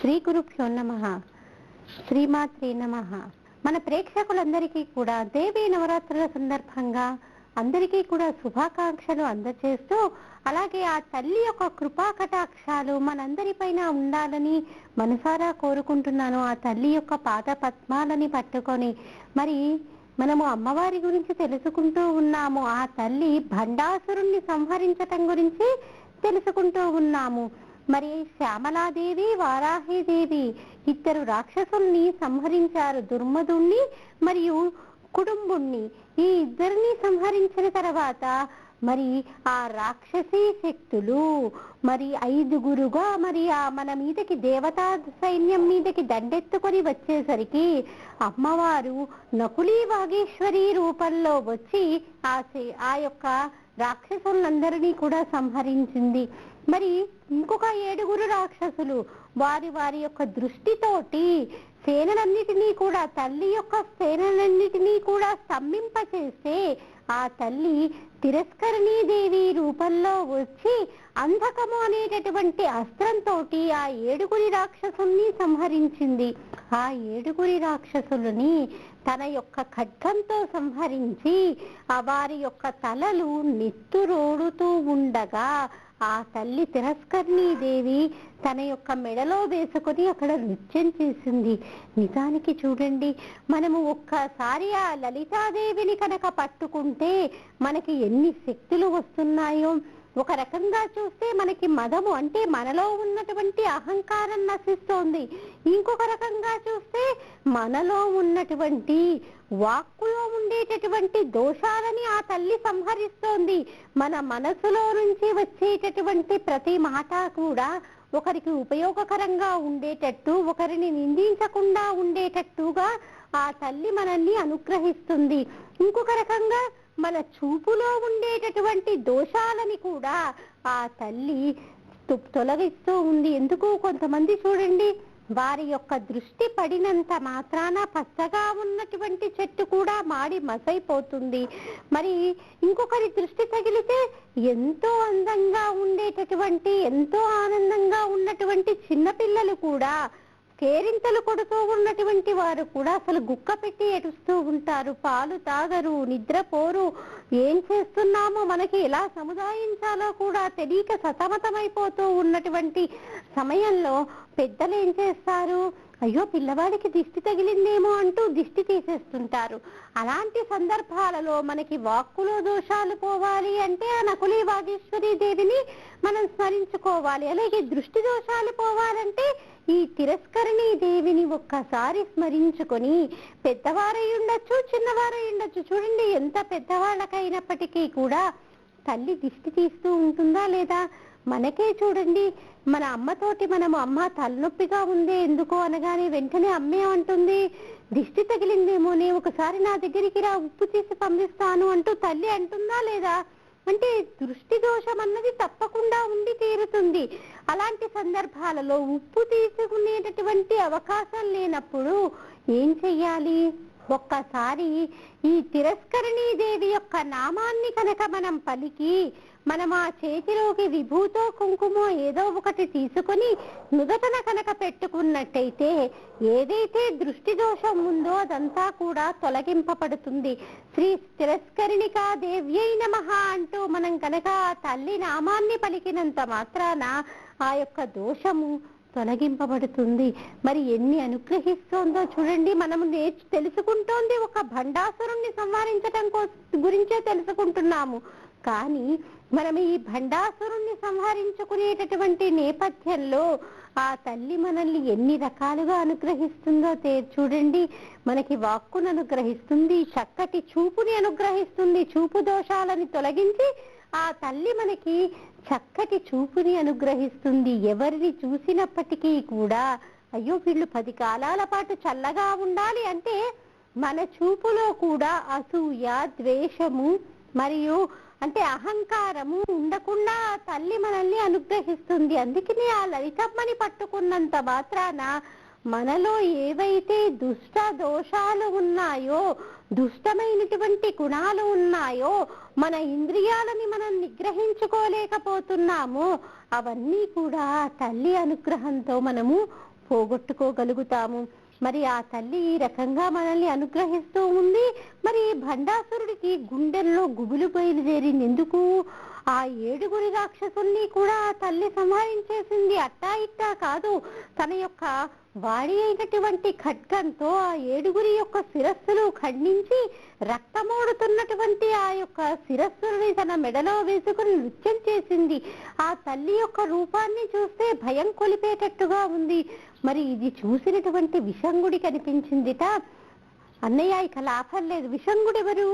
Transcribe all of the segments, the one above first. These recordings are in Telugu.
శ్రీ గురుభ్యో నమః. శ్రీమాత్రే నమః. మన ప్రేక్షకులందరికీ కూడా దేవీ నవరాత్రుల సందర్భంగా అందరికీ కూడా శుభాకాంక్షలు అందజేస్తూ, అలాగే ఆ తల్లి యొక్క కృపా కటాక్షాలు మనందరిపైన ఉండాలని మనసారా కోరుకుంటున్నాను. ఆ తల్లి యొక్క పాద పద్మాలని పట్టుకొని మరి మనము అమ్మవారి గురించి తెలుసుకుంటూ ఉన్నాము. ఆ తల్లి భండాసురుణ్ణి సంహరించటం గురించి తెలుసుకుంటూ ఉన్నాము. మరి శ్యామలాదేవి, వారాహిదేవి ఇద్దరు రాక్షసుల్ని సంహరించారు, దుర్మదుణ్ణి మరియు కుటుంబుణ్ణి. ఈ ఇద్దరిని సంహరించిన తర్వాత మరి ఆ రాక్షసీ శక్తులు మరి 5గురుగా మరి ఆ మన మీదకి దేవతా సైన్యం మీదకి దండెత్తుకొని వచ్చేసరికి అమ్మవారు నకులీ వాగేశ్వరి రూపంలో వచ్చి ఆ యొక్క రాక్షసులందరినీ కూడా సంహరించింది. మరి ఇంకొక 7గురు రాక్షసులు వారి వారి యొక్క దృష్టితోటి సేనలన్నిటినీ కూడా తల్లి యొక్క సేనలన్నిటినీ కూడా స్తంభింపచేస్తే ఆ తల్లి తిరస్కరణీ దేవి రూపంలో వచ్చి అంధకము అనేటటువంటి అస్త్రంతో ఆ 7గురి రాక్షసుల్ని సంహరించింది. ఆ 7గురి రాక్షసులని తన యొక్క ఖడ్గంతో సంహరించి వారి యొక్క తలలు నెత్తురోడుతూ ఉండగా ఆ తల్లి తిరస్కరణీ దేవి తన యొక్క మెడలో వేసుకొని అక్కడ నృత్యం చేసింది. నిజానికి చూడండి, మనము ఒక్కసారి ఆ లలితాదేవిని కనుక పట్టుకుంటే మనకి ఎన్ని శక్తులు వస్తున్నాయో. ఒక రకంగా చూస్తే మనకి మదము అంటే మనలో ఉన్నటువంటి అహంకారం నశిస్తోంది. ఇంకొక రకంగా చూస్తే మనలో ఉన్నటువంటి వాక్కులో ఉండేటటువంటి దోషాలని ఆ తల్లి సంహరిస్తోంది. మన మనసులో నుంచి వచ్చేటటువంటి ప్రతి మాట కూడా ఒకరికి ఉపయోగకరంగా ఉండేటట్టు, ఒకరిని నిందించకుండా ఉండేటట్టుగా ఆ తల్లి మనల్ని అనుగ్రహిస్తుంది. ఇంకొక రకంగా మన చూపులో ఉండేటటువంటి దోషాలని కూడా ఆ తల్లి తొలగిస్తూ ఉంది. ఎందుకు కొంతమంది చూడండి, వారి యొక్క దృష్టి పడినంత మాత్రాన పచ్చగా ఉన్నటువంటి చెట్టు కూడా మాడి మసైపోతుంది. మరి ఇంకొకరి దృష్టి తగిలితే ఎంతో అందంగా ఉండేటటువంటి, ఎంతో ఆనందంగా ఉన్నటువంటి చిన్నపిల్లలు కూడా, కేరింతలు కొడుతూ ఉన్నటువంటి వారు కూడా అసలు గుక్క పెట్టి ఏడుస్తూ ఉంటారు. పాలు తాగరు, నిద్రపోరు. ఏం చేస్తున్నామో మనకి ఎలా సముదాయించాలో కూడా తెలియక సతమతమైపోతూ ఉన్నటువంటి సమయంలో పెద్దలు ఏం చేస్తారు, అయ్యో పిల్లవాడికి దిష్టి తగిలిందేమో అంటూ దిష్టి తీసేస్తుంటారు. అలాంటి సందర్భాలలో మనకి వాక్కులో దోషాలు పోవాలి అంటే ఆ నకులీ వాగేశ్వరి దేవిని మనం స్మరించుకోవాలి. అలాగే దృష్టి దోషాలు పోవాలంటే ఈ తిరస్కరణీ దేవిని ఒక్కసారి స్మరించుకొని, పెద్దవారై ఉండొచ్చు, చిన్నవారై ఉండొచ్చు. చూడండి, ఎంత పెద్దవాళ్ళకైనప్పటికీ కూడా తల్లి దిష్టి తీస్తూ ఉంటుందా లేదా? మనకే చూడండి, మన అమ్మతోటి మనము అమ్మ తలనొప్పిగా ఉందే ఎందుకో అనగానే వెంటనే అమ్మే అంటుంది, దిష్టి తగిలిందేమోనే, ఒకసారి నా దగ్గరికి రా, ఉప్పు తీసి పంపిస్తాను అంటూ తల్లి అంటుందా లేదా? అంటే దృష్టి దోషం అన్నది తప్పకుండా ఉండి తీరుతుంది. అలాంటి సందర్భాలలో ఉప్పు తీసుకునేటటువంటి అవకాశం లేనప్పుడు ఏం చెయ్యాలి? ఒక్కసారి ఈ తిరస్కరణీ దేవి యొక్క నామాన్ని కనుక మనం పలికి, మనం ఆ చేతిలోకి విభూతో కుంకుమో ఏదో ఒకటి తీసుకొని నుదటన కనుక పెట్టుకున్నట్టయితే ఏదైతే దృష్టి దోషం ఉందో అదంతా కూడా తొలగింపబడుతుంది. శ్రీ తిరస్కరణికా దేవ్యై నమః అంటూ మనం కనుక తల్లి నామాన్ని పలికినంత మాత్రాన ఆ యొక్క దోషము తొలగింపబడుతుంది. మరి ఎన్ని అనుగ్రహిస్తోందో చూడండి. మనము తెలుసుకుంటోంది ఒక భండాసురుణ్ణి సంహరించటం గురించే తెలుసుకుంటున్నాము. కానీ మనం ఈ భండాసురుణ్ణి సంహరించుకునేటటువంటి నేపథ్యంలో ఆ తల్లి మనల్ని ఎన్ని రకాలుగా అనుగ్రహిస్తుందో చూడండి. మనకి వాక్కును అనుగ్రహిస్తుంది, చక్కటి చూపుని అనుగ్రహిస్తుంది, చూపు దోషాలని తొలగించి ఆ తల్లి మనకి చక్కటి చూపుని అనుగ్రహిస్తుంది. ఎవరిని చూసినప్పటికీ కూడా అయ్యో వీళ్ళు 10 కాలాల పాటు చల్లగా ఉండాలి అంటే మన చూపులో కూడా అసూయ, ద్వేషము మరియు అంటే అహంకారము ఉండకుండా తల్లి మనల్ని అనుగ్రహిస్తుంది. అందుకనే ఆ లలితమ్మని పట్టుకున్నంత మాత్రాన మనలో ఏవైతే దుష్ట దోషాలు ఉన్నాయో, దుష్టమైనటువంటి గుణాలు ఉన్నాయో, మన ఇంద్రియాలని మనం నిగ్రహించుకోలేకపోతున్నామో అవన్నీ కూడా తల్లి అనుగ్రహంతో మనము పోగొట్టుకోగలుగుతాము. మరి ఆ తల్లి ఈ రకంగా మనల్ని అనుగ్రహిస్తూ ఉంది. మరి భండాసురుడికి గుండెల్లో గుబులు బయలుదేరింది. ఎందుకు? ఆ 7 రాక్షసుల్ని కూడా ఆ తల్లి సంహరించేసింది. అట్టా ఇట్టా కాదు, తన యొక్క వాడి అయినటువంటి ఖడ్గంతో ఆ 7 యొక్క శిరస్సులు ఖండించి రక్తమోడుతున్నటువంటి ఆ యొక్క శిరస్సుని తన మెడలో వేసుకుని నృత్యం చేసింది. ఆ తల్లి యొక్క రూపాన్ని చూస్తే భయం కొలిపేటట్టుగా ఉంది. మరి ఇది చూసినటువంటి విషంగుడికి అనిపించిందిట, అన్నయ్య ఇక లాభం లేదు. విషంగుడు ఎవరు?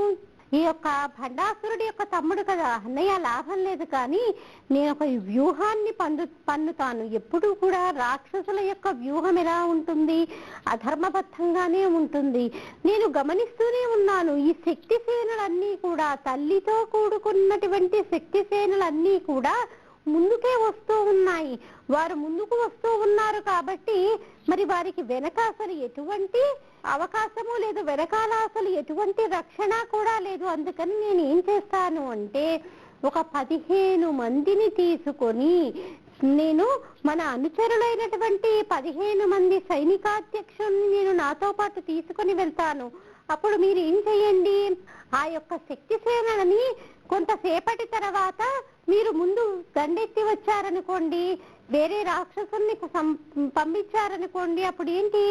ఈ యొక్క భండాసురుడి యొక్క తమ్ముడు కదా. అన్నయ్య లాభం లేదు, కానీ నేను ఒక వ్యూహాన్ని పన్నుతాను. ఎప్పుడూ కూడా రాక్షసుల యొక్క వ్యూహం ఎలా ఉంటుంది? అధర్మబద్ధంగానే ఉంటుంది. నేను గమనిస్తూనే ఉన్నాను. ఈ శక్తి సేనలన్నీ కూడా, తల్లితో కూడుకున్నటువంటి శక్తి సేనలన్నీ కూడా ముందుకే వస్తూ ఉన్నాయి. వారు ముందుకు వస్తూ ఉన్నారు కాబట్టి మరి వారికి వెనక అసలు ఎటువంటి అవకాశము లేదు, వెనకాల అసలు ఎటువంటి రక్షణ కూడా లేదు. అందుకని నేను ఏం చేస్తాను అంటే, ఒక 15 మందిని తీసుకొని నేను మన అనుచరులైనటువంటి 15 మంది సైనికాధ్యక్షుల్ని నేను నాతో పాటు తీసుకొని వెళ్తాను. అప్పుడు మీరు ఏం చెయ్యండి, ఆ యొక్క శక్తి సేనని కొంతసేపటి తర్వాత మీరు ముందు దండెత్తి వచ్చారనుకోండి, వేరే రాక్షసుల్ని పంపించారనుకోండి, అప్పుడు ఏంటి,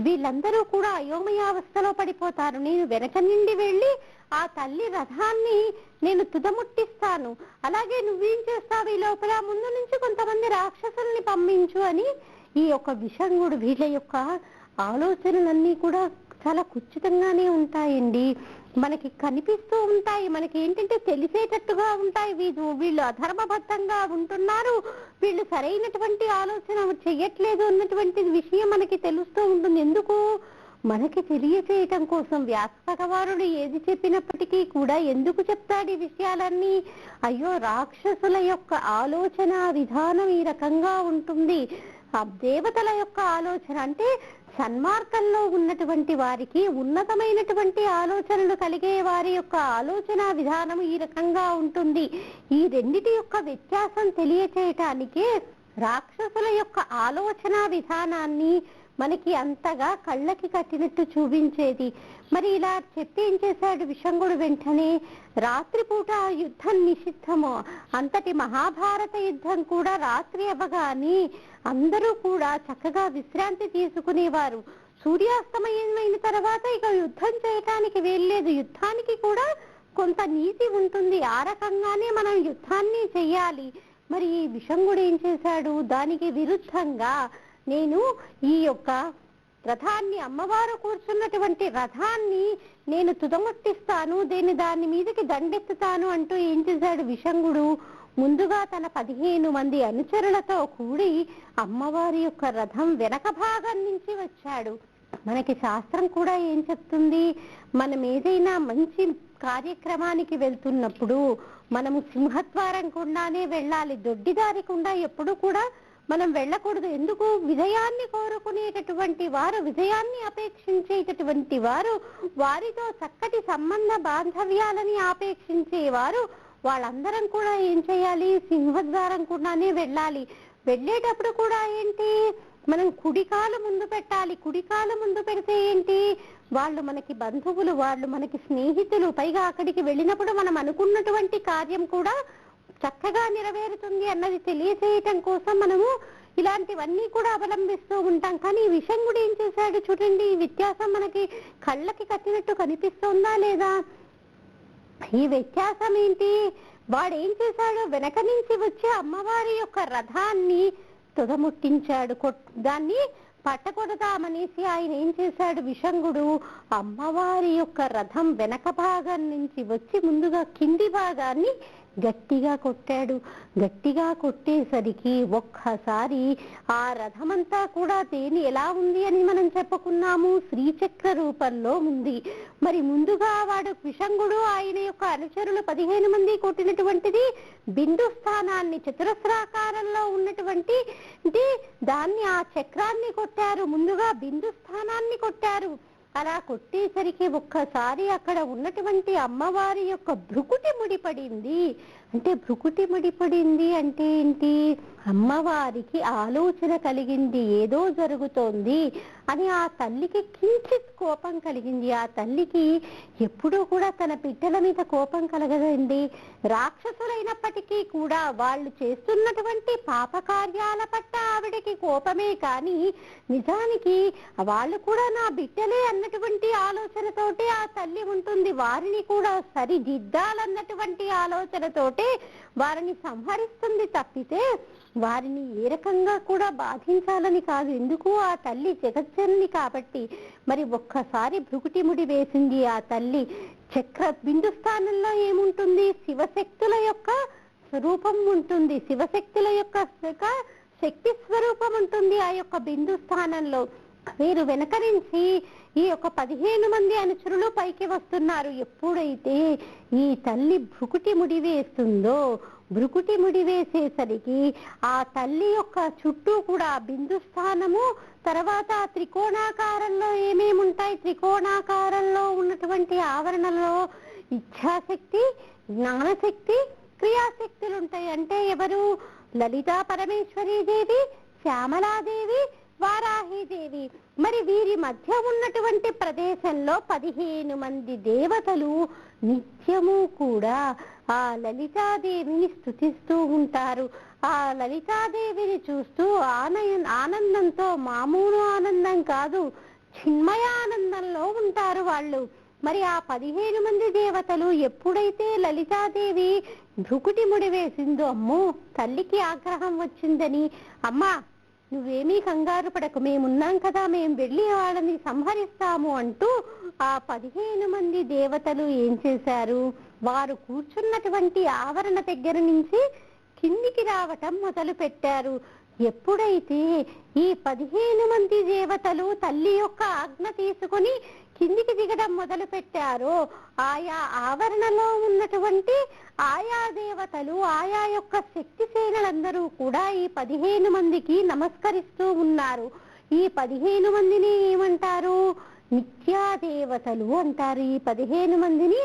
వీళ్ళందరూ కూడా అయోమయావస్థలో పడిపోతారు. నేను వెనక నుండి వెళ్ళి ఆ తల్లి రథాన్ని నేను తుదముట్టిస్తాను. అలాగే నువ్వేం చేస్తావు, ఈ లోపల ముందు నుంచి కొంతమంది రాక్షసుల్ని పంపించు అని ఈ యొక్క విషంగుడు, వీళ్ళ యొక్క ఆలోచనలన్నీ కూడా చాలా కుచితంగానే ఉంటాయండి. మనకి కనిపిస్తూ ఉంటాయి, మనకి ఏంటంటే తెలిసేటట్టుగా ఉంటాయి. వీళ్ళు అధర్మబద్ధంగా ఉంటున్నారు, వీళ్ళు సరైనటువంటి ఆలోచన చెయ్యట్లేదు అన్నటువంటి విషయం మనకి తెలుస్తూ ఉంటుంది. ఎందుకు? మనకి తెలియచేయటం కోసం. వ్యాస భగవానుడు ఏది చెప్పినప్పటికీ కూడా ఎందుకు చెప్తాడు ఈ విషయాలన్నీ? అయ్యో, రాక్షసుల యొక్క ఆలోచన విధానం ఈ రకంగా ఉంటుంది. ఆ దేవతల యొక్క ఆలోచన అంటే సన్మార్గంలో ఉన్నటువంటి వారికి, ఉన్నతమైనటువంటి ఆలోచనలు కలిగే వారి యొక్క ఆలోచన విధానం ఈ రకంగా ఉంటుంది. ఈ రెండిటి యొక్క వ్యత్యాసం తెలియచేయటానికే రాక్షసుల యొక్క ఆలోచన విధానాన్ని మనకి అంతగా కళ్ళకి కట్టినట్టు చూపించేది. మరి ఇలా చెప్పి ఏం చేశాడు విషంగుడు? వెంటనే రాత్రిపూట యుద్ధం నిషిద్ధము. అంతటి మహాభారత యుద్ధం కూడా రాత్రి అవ్వగానే అందరూ కూడా చక్కగా విశ్రాంతి తీసుకునేవారు. సూర్యాస్తమయమైన తర్వాత ఇక యుద్ధం చేయటానికి వెళ్ళలేదు. యుద్ధానికి కూడా కొంత నీతి ఉంటుంది, ఆ రకంగానే మనం యుద్ధాన్ని చెయ్యాలి. మరి ఈ విషంగుడు ఏం చేశాడు? దానికి విరుద్ధంగా నేను ఈ యొక్క రథాన్ని, అమ్మవారు కూర్చున్నటువంటి రథాన్ని నేను తుదముట్టిస్తాను, దాని మీదకి దండెత్తుతాను అంటూ ఏం చేశాడు విషంగుడు? ముందుగా తన 15 మంది అనుచరులతో కూడి అమ్మవారి యొక్క రథం వెనక భాగం నుంచి వచ్చాడు. మనకి శాస్త్రం కూడా ఏం చెప్తుంది? మనం ఏదైనా మంచి కార్యక్రమానికి వెళ్తున్నప్పుడు మనము సింహద్వారం గుండానే వెళ్ళాలి, దొడ్డిదారి గుండా ఎప్పుడు కూడా మనం వెళ్ళకూడదు. ఎందుకు? విజయాన్ని కోరుకునేటటువంటి వారు, విజయాన్ని అపేక్షించేటటువంటి వారు, వారితో చక్కటి సంబంధ బాంధవ్యాలని ఆపేక్షించేవారు వాళ్ళందరం కూడా ఏం చేయాలి? సింహద్వారం గుండానే వెళ్ళాలి. వెళ్ళేటప్పుడు కూడా ఏంటి, మనం కుడికాలు ముందు పెట్టాలి. కుడికాలు ముందు పెడితే ఏంటి, వాళ్ళు మనకి బంధువులు, వాళ్ళు మనకి స్నేహితులు. పైగా అక్కడికి వెళ్ళినప్పుడు మనం అనుకున్నటువంటి కార్యం కూడా చక్కగా నెరవేరుతుంది అన్నది తెలియచేయటం కోసం మనము ఇలాంటివన్నీ కూడా అవలంబిస్తూ ఉంటాం. కానీ ఈ విషంగుడు ఏం చేశాడు చూడండి, ఈ వ్యత్యాసం మనకి కళ్ళకి కట్టినట్టు కనిపిస్తుందా లేదా? ఈ వ్యత్యాసం ఏంటి? వాడేం చేశాడు? వెనక నుంచి వచ్చి అమ్మవారి యొక్క రథాన్ని తుదముట్టించాడు. దాన్ని పట్టకొడదామనేసి ఆయన ఏం చేశాడు విషంగుడు? అమ్మవారి యొక్క రథం వెనక భాగం నుంచి వచ్చి ముందుగా కింది భాగాన్ని గట్టిగా కొట్టాడు. గట్టిగా కొట్టేసరికి ఒక్కసారి ఆ రథమంతా కూడా దేని ఎలా ఉంది అని మనం చెప్పుకున్నాము, శ్రీచక్ర రూపంలో ఉంది. మరి ముందుగా వాడు విషంగుడు, ఆయన యొక్క అనుచరులు 15 మంది కొట్టినటువంటిది బిందు స్థానాన్ని, చతురస్రాకారంలో ఉన్నటువంటి దాన్ని, ఆ చక్రాన్ని కొట్టారు. ముందుగా బిందు స్థానాన్ని కొట్టారు. అలా కొట్టేసరికి ఒక్కసారి అక్కడ ఉన్నటువంటి అమ్మవారి యొక్క భృకుటి ముడిపడింది. అంటే భృకుటి ముడిపడింది అంటే ఏంటి? అమ్మవారికి ఆలోచన కలిగింది, ఏదో జరుగుతోంది అని. ఆ తల్లికి కించిత్ కోపం కలిగింది. ఆ తల్లికి ఎప్పుడూ కూడా తన బిడ్డల మీద కోపం కలగదండి. రాక్షసులైనప్పటికీ కూడా వాళ్ళు చేస్తున్నటువంటి పాపకార్యాల పట్ల ఆవిడకి కోపమే కానీ నిజానికి వాళ్ళు కూడా నా బిడ్డలే అన్నటువంటి ఆలోచనతోటి ఆ తల్లి ఉంటుంది. వారిని కూడా సరిదిద్దాలన్నటువంటి ఆలోచనతోటి వారిని సంహరిస్తుంది తప్పితే వారిని ఏ రకంగా కూడా బాధించాలని కాదు. ఎందుకు? ఆ తల్లి జగజ్జనని కాబట్టి. మరి ఒక్కసారి భృకుటి ముడి వేసింది ఆ తల్లి. చక్ర బిందు స్థానంలో ఏముంటుంది? శివశక్తుల యొక్క స్వరూపం ఉంటుంది. శివశక్తుల యొక్క శక్తి స్వరూపం ఉంటుంది ఆ యొక్క బిందు స్థానంలో. వీరు వెనక నుంచి ఈ యొక్క 15 మంది అనుచరులు పైకి వస్తున్నారు. ఎప్పుడైతే ఈ తల్లి భృకుటి ముడి వేస్తుందో, భృకుటి ముడి వేసేసరికి ఆ తల్లి యొక్క చుట్టూ కూడా బిందు స్థానము, తర్వాత త్రికోణాకారంలో ఏమేమి ఉంటాయి? త్రికోణాకారంలో ఉన్నటువంటి ఆవరణలో ఇచ్ఛాశక్తి, జ్ఞానశక్తి, క్రియాశక్తులు ఉంటాయి. అంటే ఎవరు? లలితా పరమేశ్వరీ దేవి, శ్యామలాదేవి, వారాహీదేవి. మరి వీరి మధ్య ఉన్నటువంటి ప్రదేశంలో 15 మంది దేవతలు నిత్యము కూడా ఆ లలితాదేవిని స్తుతిస్తూ ఉంటారు. ఆ లలితాదేవిని చూస్తూ ఆనందంతో, మామూలు ఆనందం కాదు, చిన్మయ ఆనందంలో ఉంటారు వాళ్ళు. మరి ఆ 15 మంది దేవతలు ఎప్పుడైతే లలితాదేవి భృకుటి ముడి వేసిందో, అమ్మో తల్లికి ఆగ్రహం వచ్చిందని, అమ్మా నువ్వేమీ కంగారు పడకు, మేమున్నాం కదా, మేము వెళ్ళి వాళ్ళని సంహరిస్తాము అంటూ ఆ 15 మంది దేవతలు ఏం చేశారు? వారు కూర్చున్నటువంటి ఆవరణ దగ్గర నుంచి కిందికి రావటం మొదలు పెట్టారు. ఎప్పుడైతే ఈ 15 మంది దేవతలు తల్లి యొక్క ఆజ్ఞ తీసుకుని కిందికి దిగడం మొదలు పెట్టారో, ఆయా ఆవరణలో ఉన్నటువంటి ఆయా దేవతలు, ఆయా యొక్క శక్తి సేనలందరూ కూడా ఈ 15 మందికి నమస్కరిస్తూ ఉన్నారు. ఈ 15 మందిని ఏమంటారు? నిత్యాదేవతలు అంటారు. ఈ 15 మందిని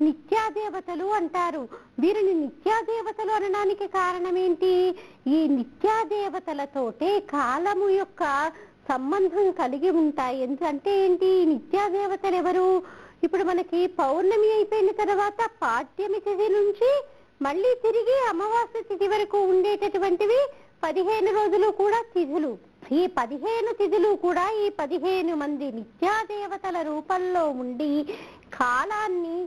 నిత్యాదేవతలు అంటారు. వీరిని నిత్యాదేవతలు అనడానికి కారణం ఏంటి? ఈ నిత్యాదేవతలతోటే కాలము యొక్క సంబంధం కలిగి ఉంటాయి. ఎందుకంటే ఏంటి? నిత్యాదేవతలు ఎవరు? ఇప్పుడు మనకి పౌర్ణమి అయిపోయిన తర్వాత పాడ్యమి తిథి నుంచి మళ్ళీ తిరిగి అమావాస్య తిథి వరకు ఉండేటటువంటివి 15 రోజులు కూడా తిథులు. ఈ 15 తిథులు కూడా ఈ 15 మంది నిత్యాదేవతల రూపంలో ఉండి కాలాన్ని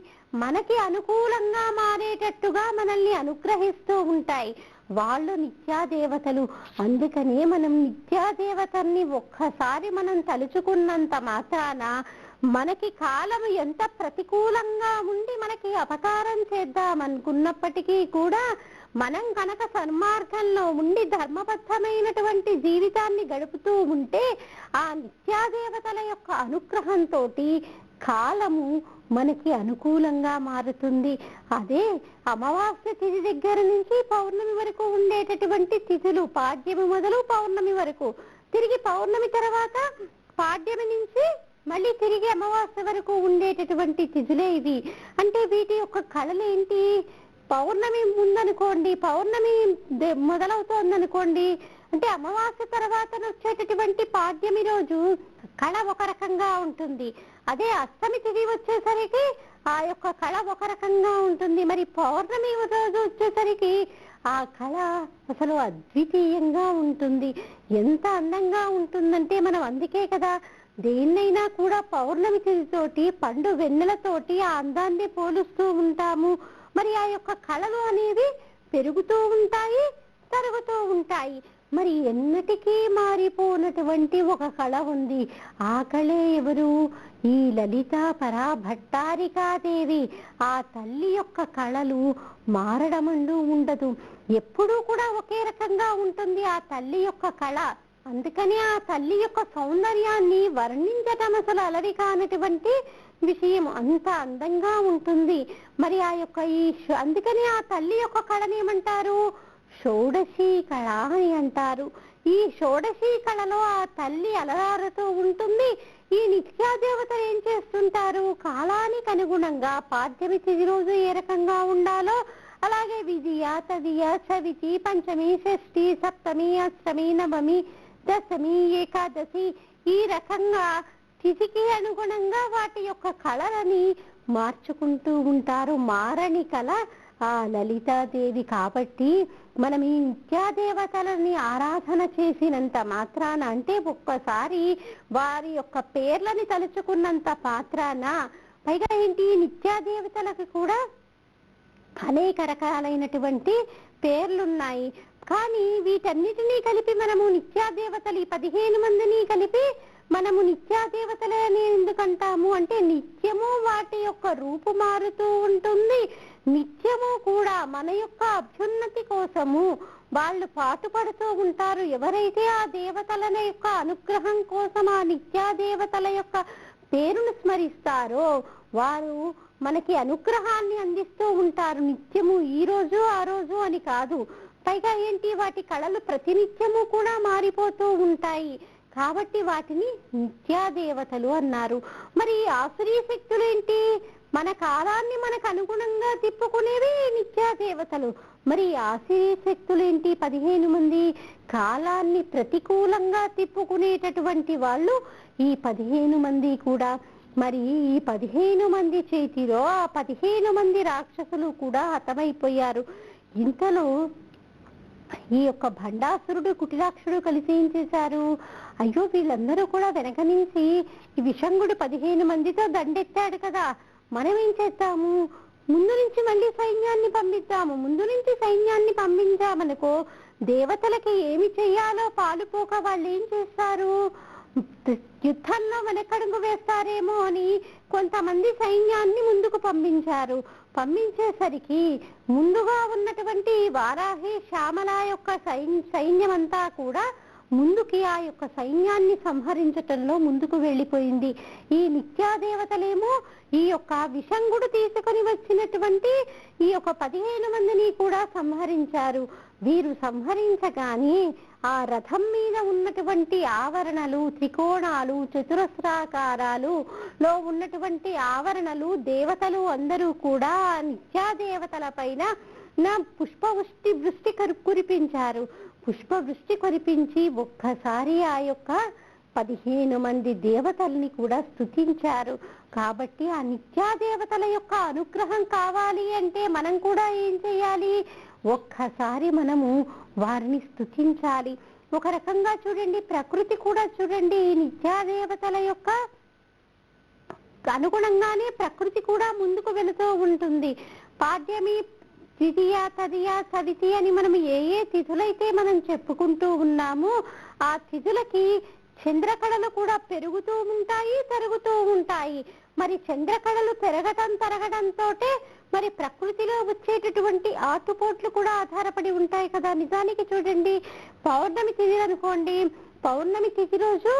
మనకి అనుకూలంగా మారేటట్టుగా మనల్ని అనుగ్రహిస్తూ ఉంటాయి. వాళ్ళు నిత్యాదేవతలు. అందుకనే మనం నిత్యాదేవతల్ని ఒక్కసారి మనం తలుచుకున్నంత మాత్రాన మనకి కాలము ఎంత ప్రతికూలంగా ఉండి మనకి అపకారం చేద్దామనుకున్నప్పటికీ కూడా మనం కనుక సన్మార్గంలో ఉండి ధర్మబద్ధమైనటువంటి జీవితాన్ని గడుపుతూ ఉంటే ఆ నిత్యాదేవతల యొక్క అనుగ్రహంతో కాలము మనకి అనుకూలంగా మారుతుంది. అదే అమావాస్య తిథి దగ్గర నుంచి పౌర్ణమి వరకు ఉండేటటువంటి తిథులు, పాడ్యమి మొదలు పౌర్ణమి వరకు, తిరిగి పౌర్ణమి తర్వాత పాడ్యమి నుంచి మళ్ళీ తిరిగి అమావాస్య వరకు ఉండేటటువంటి తిథులే ఇవి. అంటే వీటి యొక్క కళలేంటి? పౌర్ణమి ముందనుకోండి, పౌర్ణమి మొదలవుతోందనుకోండి, అంటే అమావాస్య తర్వాత వచ్చేటటువంటి పాడ్యమి రోజు కళ ఒక రకంగా ఉంటుంది. అదే అష్టమి తిథి వచ్చేసరికి ఆ యొక్క కళ ఒక రకంగా ఉంటుంది. మరి పౌర్ణమి రోజు వచ్చేసరికి ఆ కళ అసలు అద్వితీయంగా ఉంటుంది. ఎంత అందంగా ఉంటుందంటే మనం అందుకే కదా దేన్నైనా కూడా పౌర్ణమి తిథితోటి, పండు వెన్నెలతోటి ఆ అందాన్ని పోలుస్తూ ఉంటాము. మరి ఆ యొక్క కళలు అనేవి పెరుగుతూ ఉంటాయి, తరుగుతూ ఉంటాయి. మరి ఎన్నటికీ మారిపోనటువంటి ఒక కళ ఉంది. ఆ కళే ఎవరు? ఈ లలితా పరాభట్టారికాదేవి. ఆ తల్లి యొక్క కళలు మారడమంటూ ఉండదు, ఎప్పుడూ కూడా ఒకే రకంగా ఉంటుంది ఆ తల్లి యొక్క కళ. అందుకని ఆ తల్లి యొక్క సౌందర్యాన్ని వర్ణించటం అసలు అలవి కానటువంటి విషయం. అంత అందంగా ఉంటుంది. మరి ఆ యొక్క అందుకని ఆ తల్లి యొక్క కళని ఏమంటారు? షోడశీ కళ అని అంటారు. ఈ షోడశీ కళలో ఆ తల్లి అలరారుతూ ఉంటుంది. ఈ ఈ నిత్యా దేవతలు ఏం చేస్తుంటారు, కాలానికి అనుగుణంగా పాడ్యమి తిథి రోజు ఏ రకంగా ఉండాలో అలాగే విజయ, తదియ, చవితి, పంచమి, షష్ఠి, సప్తమి, అష్టమి, నవమి, దశమి, ఏకాదశి ఈ రకంగా తిథికి అనుగుణంగా వాటి యొక్క కళలని మార్చుకుంటూ ఉంటారు. మారని కళ ఆ లలితాదేవి. కాబట్టి మనం ఈ నిత్యాదేవతలని ఆరాధన చేసినంత మాత్రాన, అంటే ఒక్కసారి వారి యొక్క పేర్లని తలుచుకున్నంత మాత్రాన, పైగా ఏంటి, నిత్యాదేవతలకు కూడా అనేక రకాలైనటువంటి పేర్లున్నాయి. కానీ వీటన్నిటినీ కలిపి మనము నిత్యాదేవతలు, ఈ 15 మందిని కలిపి మనము నిత్యాదేవతలే అని ఎందుకంటాము అంటే, నిత్యము వాటి యొక్క రూపు మారుతూ ఉంటుంది. నిత్యము కూడా మన యొక్క అభ్యున్నతి కోసము వాళ్ళు పాటుపడుతూ ఉంటారు. ఎవరైతే ఆ దేవతల యొక్క అనుగ్రహం కోసం ఆ నిత్యాదేవతల యొక్క పేరును స్మరిస్తారో వారు మనకి అనుగ్రహాన్ని అందిస్తూ ఉంటారు. నిత్యము ఈ రోజు ఆ రోజు అని కాదు. పైగా ఏంటి, వాటి కళలు ప్రతినిత్యము కూడా మారిపోతూ ఉంటాయి. కాబట్టి వాటిని నిత్యాదేవతలు అన్నారు. మరి ఆసురీ శక్తులు ఏంటి, మన కాలాన్ని మనకు అనుగుణంగా తిప్పుకునేవి నిత్యాదేవతలు. మరి ఆసురీ శక్తులు ఏంటి, 15 మంది కాలాన్ని ప్రతికూలంగా తిప్పుకునేటటువంటి వాళ్ళు ఈ 15 మంది కూడా. మరి ఈ 15 మంది చేతిలో ఆ 15 మంది రాక్షసులు కూడా హతమైపోయారు. ఇంతలో ఈ యొక్క భండాసురుడు, కుటిలాక్షుడు కలిసి ఏం చేశారు, అయ్యో వీళ్ళందరూ కూడా వెనక నుంచి ఈ విషంగుడు 15 మందితో దండెత్తాడు కదా, మనం ఏం చేద్దాము, ముందు నుంచి మళ్ళీ సైన్యాన్ని పంపిద్దాము. ముందు నుంచి సైన్యాన్ని పంపించామనుకో దేవతలకి ఏమి చెయ్యాలో పాలుపోక వాళ్ళు ఏం చేస్తారు, యుద్ధంలో వెనకడుగు వేస్తారేమో అని కొంతమంది సైన్యాన్ని ముందుకు పంపించారు. పంపించేసరికి ముందుగా ఉన్నటువంటి వారాహి, శ్యామల యొక్క సైన్యమంతా కూడా ముందుకి ఆ యొక్క సైన్యాన్ని సంహరించటంలో ముందుకు వెళ్ళిపోయింది. ఈ నిత్యాదేవతలేమో ఈ యొక్క విషంగుడు తీసుకొని వచ్చినటువంటి ఈ యొక్క 15 మందిని కూడా సంహరించారు. వీరు సంహరించగానే ఆ రథం మీద ఉన్నటువంటి ఆవరణలు, త్రికోణాలు, చతురస్రాకారాలు లో ఉన్నటువంటి ఆవరణలు, దేవతలు అందరూ కూడా నిత్యాదేవతల పైన వృష్టి కురిపించారు. పుష్పవృష్టి కురిపించి ఒక్కసారి ఆ యొక్క 15 మంది దేవతల్ని కూడా స్తుతించారు. కాబట్టి ఆ నిత్యాదేవతల యొక్క అనుగ్రహం కావాలి అంటే మనం కూడా ఏం చేయాలి, ఒక్కసారి మనము వారిని స్తుతించాలి. ఒక రకంగా చూడండి, ప్రకృతి కూడా చూడండి, ఈ నిత్యాదేవతల యొక్క అనుగుణంగానే ప్రకృతి కూడా ముందుకు వెళుతూ ఉంటుంది. పాడ్యమి, ద్వితీయ, తదియ, చవితి అని మనం ఏ ఏ తిథులైతే మనం చెప్పుకుంటూ ఉన్నామో ఆ తిథులకి చంద్రకళలు కూడా పెరుగుతూ ఉంటాయి, తరుగుతూ ఉంటాయి. మరి చంద్రకళలు తరగడంతో మరి ప్రకృతిలో వచ్చేటటువంటి ఆటుపోట్లు కూడా ఆధారపడి ఉంటాయి కదా. నిజానికి చూడండి, పౌర్ణమి తిథి అనుకోండి, పౌర్ణమి తిథి రోజు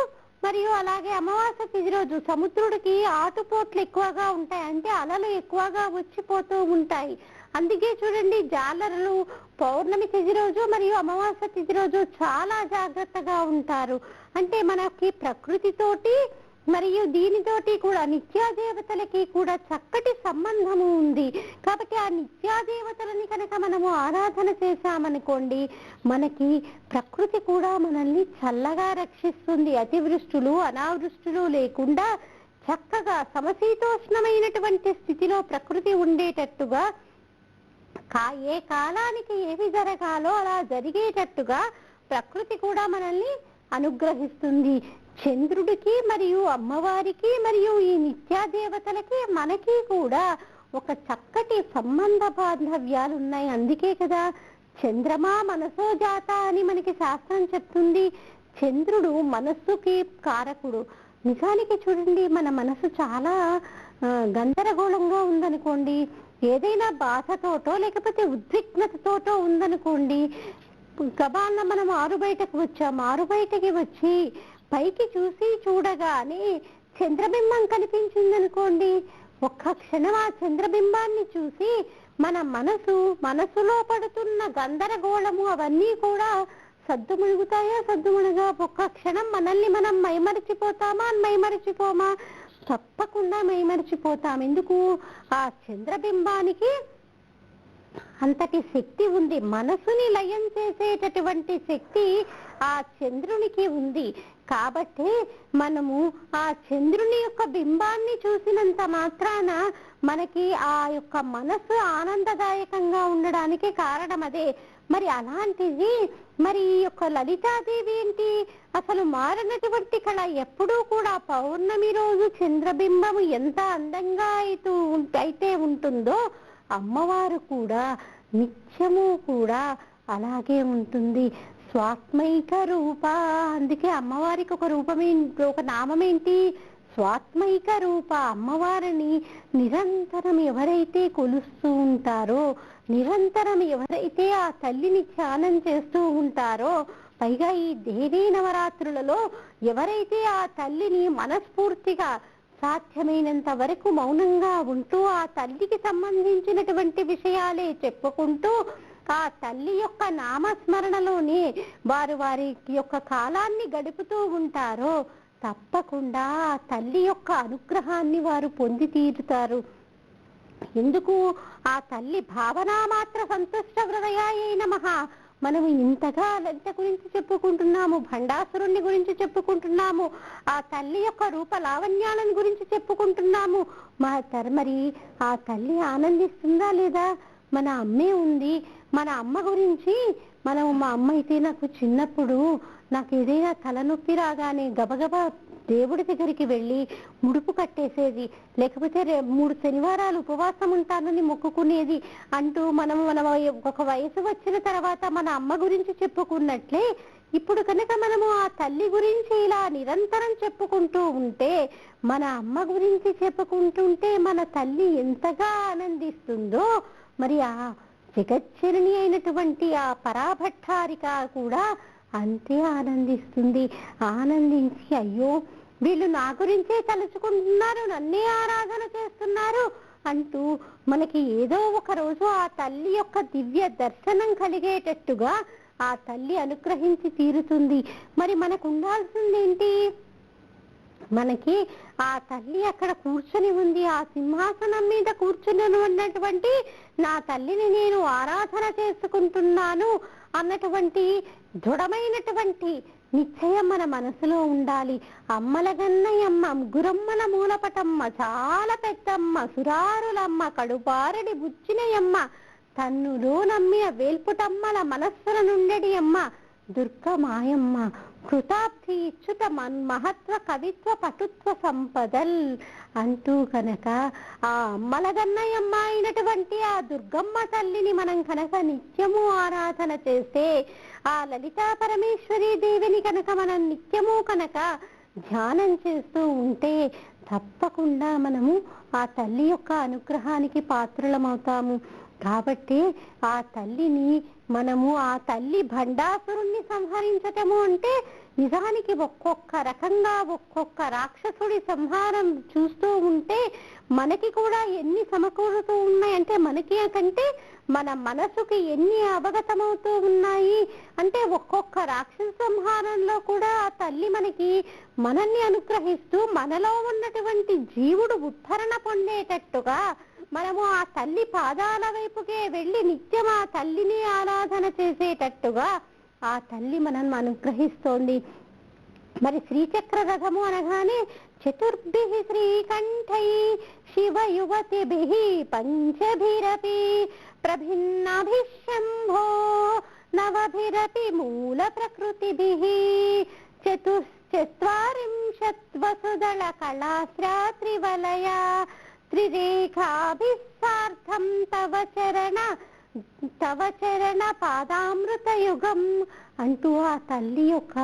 మరియు అలాగే అమావాస్య తిథి రోజు సముద్రుడికి ఆటుపోట్లు ఎక్కువగా ఉంటాయి, అంటే అలలు ఎక్కువగా వచ్చిపోతూ ఉంటాయి. అందుకే చూడండి, జాలరులు పౌర్ణమి తిథి రోజు మరియు అమావాస్య తిథి రోజు చాలా జాగ్రత్తగా ఉంటారు. అంటే మనకి ప్రకృతితోటి మరియు దీనితోటి కూడా నిత్యాదేవతలకి కూడా చక్కటి సంబంధము ఉంది. కాబట్టి ఆ నిత్యాదేవతలని కనుక మనము ఆరాధన చేశామనుకోండి, మనకి ప్రకృతి కూడా మనల్ని చల్లగా రక్షిస్తుంది. అతివృష్టులు, అనావృష్టులు లేకుండా చక్కగా సమశీతోష్ణమైనటువంటి స్థితిలో ప్రకృతి ఉండేటట్టుగా, ఏ కాలానికి ఏమి జరగాలో అలా జరిగేటట్టుగా ప్రకృతి కూడా మనల్ని అనుగ్రహిస్తుంది. చంద్రుడికి మరియు అమ్మవారికి మరియు ఈ నిత్యాదేవతలకి మనకి కూడా ఒక చక్కటి సంబంధ బాంధవ్యాలు ఉన్నాయి. అందుకే కదా చంద్రమా మనసో జాత అని మనకి శాస్త్రం చెప్తుంది. చంద్రుడు మనస్సుకి కారకుడు. నిజానికి చూడండి, మన మనసు చాలా గందరగోళంగా ఉందనుకోండి, ఏదైనా బాధతోటో లేకపోతే ఉద్విగ్నతతోటో ఉందనుకోండి, గబాన్న మనం ఆరు బయటకి వచ్చి పైకి చూడగానే చంద్రబింబం కనిపించిందనుకోండి, ఒక్క క్షణం ఆ చంద్రబింబాన్ని చూసి మన మనసులో పడుతున్న గందరగోళము అవన్నీ కూడా సద్దుమణుగుతాయా? సద్దుమణుగా ఒక్క క్షణం మనల్ని మనం మైమరిచిపోతామా? మైమరిచిపోమా? తప్పకుండా మైమరిచిపోతాం. ఎందుకు? ఆ చంద్రబింబానికి అంతటి శక్తి ఉంది. మనసుని లయం చేసేటటువంటి శక్తి ఆ చంద్రునికి ఉంది. కాబట్టి మనము ఆ చంద్రుని యొక్క బింబాన్ని చూసినంత మాత్రాన మనకి ఆ యొక్క మనసు ఆనందదాయకంగా ఉండడానికి కారణం అదే. మరి అలాంటిది మరి ఈ యొక్క లలితాదేవి ఏంటి? అసలు మారినటువంటి కళ. ఎప్పుడూ కూడా పౌర్ణమి రోజు చంద్రబింబము ఎంత అందంగా అయితే ఉంటుందో అమ్మవారు కూడా నిత్యము కూడా అలాగే ఉంటుంది. స్వాత్మైక రూప. అందుకే అమ్మవారికి ఒక రూపమేంటి, ఒక నామమేంటి? స్వాత్మైక రూప. అమ్మవారిని నిరంతరం ఎవరైతే కొలుస్తూ ఉంటారో, నిరంతరం ఎవరైతే ఆ తల్లిని ధ్యానం చేస్తూ ఉంటారో, పైగా ఈ దేవీ నవరాత్రులలో ఎవరైతే ఆ తల్లిని మనస్ఫూర్తిగా సాధ్యమైనంత వరకు మౌనంగా ఉంటూ ఆ తల్లికి సంబంధించినటువంటి విషయాలే చెప్పుకుంటూ ఆ తల్లి యొక్క నామస్మరణలోనే వారు వారి యొక్క కాలాన్ని గడుపుతూ ఉంటారో తప్పకుండా ఆ తల్లి యొక్క అనుగ్రహాన్ని వారు పొంది తీరుతారు. ఎందుకు? ఆ తల్లి భావనా మాత్ర సంతుష్ట హృదయాయ నమః. మనము ఇంతగా లలిత గురించి చెప్పుకుంటున్నాము, భండాసురుణ్ణి గురించి చెప్పుకుంటున్నాము, ఆ తల్లి యొక్క రూప లావణ్యాలను గురించి చెప్పుకుంటున్నాము. మరి ఆ తల్లి ఆనందిస్తుందా లేదా? మన అమ్మే ఉంది. మన అమ్మ గురించి మా అమ్మ అయితే నాకు చిన్నప్పుడు నాకు ఏదైనా తలనొప్పి రాగానే గబగబా దేవుడి దగ్గరికి వెళ్ళి ముడుపు కట్టేసేది, లేకపోతే 3 శనివారాలు ఉపవాసం ఉంటానని మొక్కుకునేది అంటూ మనం ఒక వయసు వచ్చిన తర్వాత మన అమ్మ గురించి చెప్పుకున్నట్లే ఇప్పుడు కనుక మనము ఆ తల్లి గురించి ఇలా నిరంతరం చెప్పుకుంటూ ఉంటే, మన అమ్మ గురించి చెప్పుకుంటుంటే మన తల్లి ఎంతగా ఆనందిస్తుందో మరి ఆ జగజ్జనని అయినటువంటి ఆ పరాభట్టారిక కూడా అంతే ఆనందిస్తుంది. ఆనందించి అయ్యో వీళ్ళు నా గురించే తలుచుకుంటున్నారు, నన్నే ఆరాధన చేస్తున్నారు అంటూ మనకి ఏదో ఒక రోజు ఆ తల్లి యొక్క దివ్య దర్శనం కలిగేటట్టుగా ఆ తల్లి అనుగ్రహించి తీరుతుంది. మరి మనకు ఉండాల్సింది ఏంటి? మనకి ఆ తల్లి అక్కడ కూర్చొని ఉంది, ఆ సింహాసనం మీద కూర్చుని ఉన్నటువంటి నా తల్లిని నేను ఆరాధన చేసుకుంటున్నాను అన్నటువంటి దృఢమైనటువంటి నిశ్చయం మన మనసులో ఉండాలి. అమ్మలగన్నయమ్మ, ముగ్గురమ్మల మూలపటమ్మ, చాలా పెద్దమ్మ, సురారులమ్మ, కడుపారడి బుచ్చినయమ్మ, తన్నులో నమ్మిన వేల్పుటమ్మల మనస్సుల నుండెడి అమ్మ, దుర్గ మాయమ్మ, కృతాబ్ధి ఇచ్చుట మహత్వ కవిత్వ పటుత్వ సంపదల్ అంటూ కనుక ఆ అమ్మలగన్నయమ్మ అయినటువంటి ఆ దుర్గమ్మ తల్లిని మనం కనుక నిత్యము ఆరాధన చేస్తే, ఆ లలితా పరమేశ్వరీ దేవిని కనుక మనం నిత్యము కనుక ధ్యానం చేస్తూ ఉంటే తప్పకుండా మనము ఆ తల్లి యొక్క అనుగ్రహానికి పాత్రులమవుతాము. కాబట్టి ఆ తల్లిని మనము, ఆ తల్లి భండాసురుణ్ణి సంహరించటము అంటే నిజానికి ఒక్కొక్క రకంగా ఒక్కొక్క రాక్షసుడి సంహారం చూస్తూ ఉంటే మనకి కూడా ఎన్ని సమకూరుతూ ఉన్నాయంటే, మనకి కంటే మన మనసుకి ఎన్ని అవగతమవుతూ ఉన్నాయి అంటే, ఒక్కొక్క రాక్షస సంహారంలో కూడా ఆ తల్లి మనల్ని అనుగ్రహిస్తూ మనలో ఉన్నటువంటి జీవుడు ఉద్ధరణ పొందేటట్టుగా మనము ఆ తల్లి పాదాల వైపుకే వెళ్ళి నిత్యం ఆ తల్లిని ఆరాధన చేసేటట్టుగా ఆ తల్లి మనల్ని అనుగ్రహిస్తోంది. మరి శ్రీచక్ర రథము అనగానే చతుర్భిః శ్రీకంఠై శివయువతిభిః పంచభిరపి ప్రభిన్నభిశంభో నవభిరపి మూల ప్రకృతిభిః చతుశ్చత్వారింశత్ వసుదళ కళాశ్రాత్రివలయ త్రిరేఖాభిః సార్ధం తవ చరణ పాదామృత యుగం అంటూ ఆ తల్లి యొక్క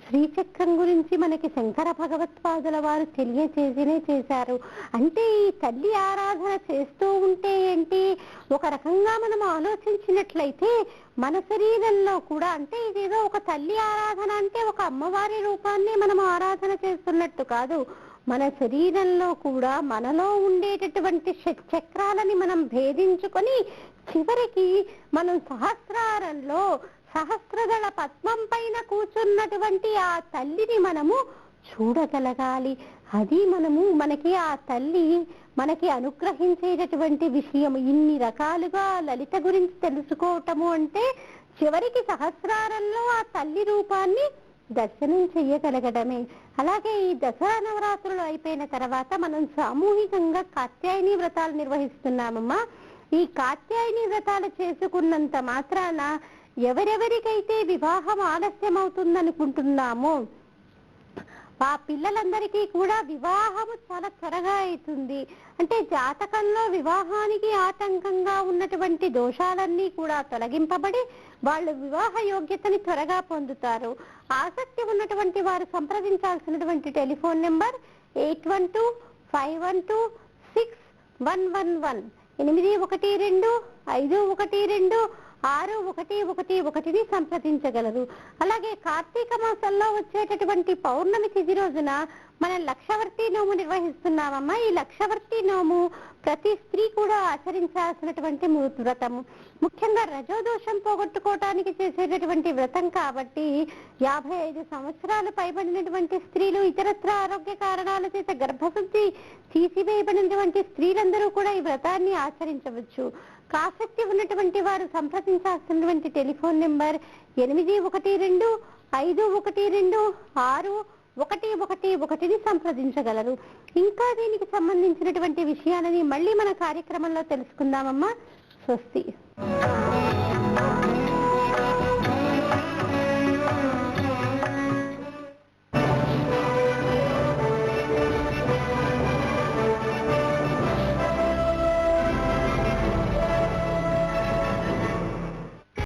శ్రీచక్రం గురించి మనకి శంకర భగవత్పాదుల వారు చేశారు. అంటే ఈ తల్లి ఆరాధన చేస్తూ ఉంటే ఏంటి, ఒక రకంగా మనం ఆలోచించినట్లయితే మన శరీరంలో కూడా, అంటే ఇదేదో ఒక తల్లి ఆరాధన అంటే ఒక అమ్మవారి రూపాన్ని మనం ఆరాధన చేస్తున్నట్టు కాదు, మన శరీరంలో కూడా మనలో ఉండేటటువంటి చక్రాలని మనం భేదించుకొని చివరికి మనం సహస్రారంలో సహస్రదళ పద్మం పైన కూర్చున్నటువంటి ఆ తల్లిని మనము చూడగలగాలి. అది మనకి ఆ తల్లి మనకి అనుగ్రహించేటటువంటి విషయం. ఇన్ని రకాలుగా లలిత గురించి తెలుసుకోవటము అంటే చివరికి సహస్రారంలో ఆ తల్లి రూపాన్ని దర్శనం చెయ్యగలగడమే. అలాగే ఈ దసరా నవరాత్రులు అయిపోయిన తర్వాత మనం సామూహికంగా కాత్యాయని వ్రతాలు నిర్వహిస్తున్నామమ్మా. ఈ కాత్యాయని వ్రతాలు చేసుకున్నంత మాత్రాన ఎవరెవరికైతే వివాహం ఆలస్యం అవుతుందనుకుంటున్నామో ఆ పిల్లలందరికీ కూడా వివాహము చాలా త్వరగా అవుతుంది. అంటే జాతకంలో వివాహానికి ఆటంకంగా ఉన్నటువంటి దోషాలన్నీ కూడా తొలగింపబడి వాళ్ళు వివాహ యోగ్యతని త్వరగా పొందుతారు. ఆసక్తి ఉన్నటువంటి వారు సంప్రదించాల్సినటువంటి టెలిఫోన్ నెంబర్ 8125126111 8125126111ని సంప్రదించగలరు. అలాగే కార్తీక మాసంలో వచ్చేటటువంటి పౌర్ణమి తిథి రోజున మనం లక్షవర్తి నోము నిర్వహిస్తున్నామమ్మా. ఈ లక్షవర్తి నోము ప్రతి స్త్రీ కూడా ఆచరించాల్సినటువంటి వ్రతము. ముఖ్యంగా రజోదోషం పోగొట్టుకోవటానికి చేసేటటువంటి వ్రతం కాబట్టి 55 సంవత్సరాలు పైబడినటువంటి స్త్రీలు, ఇతరత్ర ఆరోగ్య కారణాల చేత గర్భశుద్ధి తీసివేయబడినటువంటి స్త్రీలందరూ కూడా ఈ వ్రతాన్ని ఆచరించవచ్చు. ఆసక్తి ఉన్నటువంటి వారు సంప్రదించాల్సినటువంటి టెలిఫోన్ నెంబర్ 8125126111ని సంప్రదించగలరు. ఇంకా దీనికి సంబంధించినటువంటి విషయాలని మళ్ళీ మన కార్యక్రమంలో తెలుసుకుందామమ్మా. స్వస్తి.